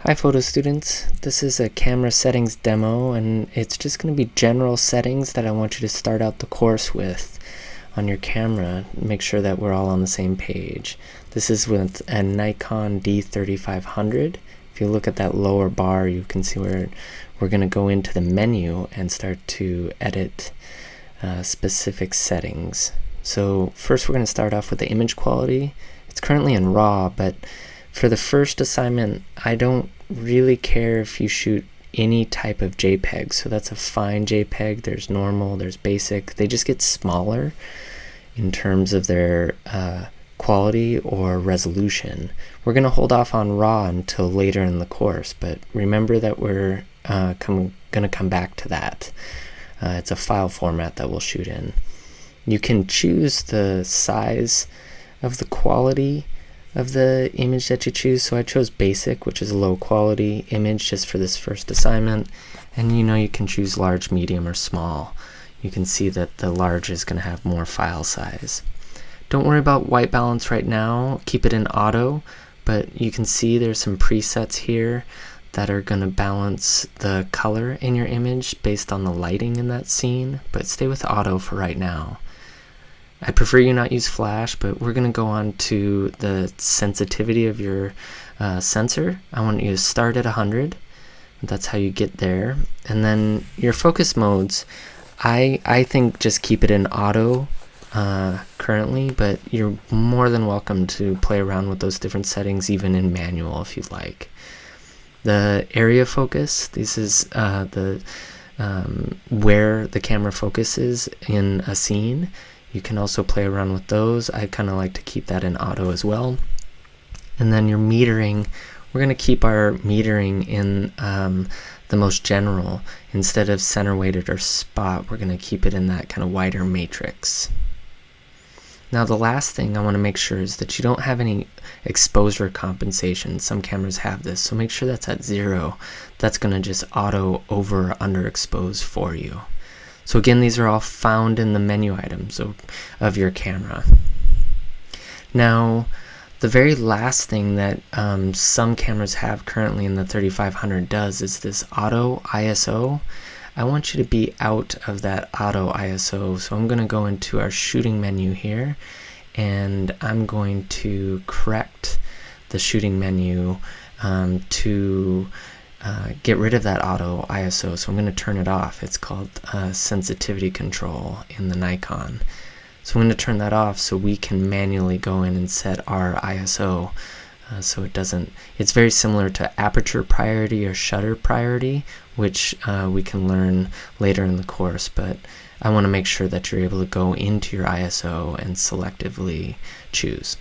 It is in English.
Hi photo students, this is a camera settings demo and it's just going to be general settings that I want you to start out the course with on your camera. Make sure that we're all on the same page. This is with a Nikon D3500. If you look at that lower bar, you can see where we're going to go into the menu and start to edit specific settings. So first we're going to start off with the image quality. It's currently in RAW, but for the first assignment, I don't really care if you shoot any type of JPEG. So that's a fine JPEG, there's normal, there's basic. They just get smaller in terms of their quality or resolution. We're going to hold off on RAW until later in the course, but remember that we're going to come back to that. It's a file format that we'll shoot in. You can choose the size of the quality of the image that you choose. So I chose basic, which is a low quality image just for this first assignment. And you can choose large, medium, or small. You can see that the large is going to have more file size. Don't worry about white balance right now. Keep it in auto, but you can see there's some presets here that are going to balance the color in your image based on the lighting in that scene, but stay with auto for right now. I prefer you not use flash, but we're going to go on to the sensitivity of your sensor. I want you to start at 100. That's how you get there. And then your focus modes, I think just keep it in auto currently, but you're more than welcome to play around with those different settings even in manual if you'd like. The area focus, this is the where the camera focuses in a scene. You can also play around with those. I kind of like to keep that in auto as well. And then your metering, we're going to keep our metering in the most general. Instead of center weighted or spot, we're going to keep it in that kind of wider matrix. Now the last thing I want to make sure is that you don't have any exposure compensation. Some cameras have this, so make sure that's at 0. That's going to just auto over or underexpose for you. So again, these are all found in the menu items of your camera. Now, the very last thing that some cameras have currently in the 3500 does is this auto ISO. I want you to be out of that auto ISO. So I'm going to go into our shooting menu here, and I'm going to correct the shooting menu to get rid of that auto ISO. So I'm going to turn it off. It's called sensitivity control in the Nikon. So I'm going to turn that off so we can manually go in and set our ISO so it doesn't. It's very similar to aperture priority or shutter priority, which we can learn later in the course, but I want to make sure that you're able to go into your ISO and selectively choose.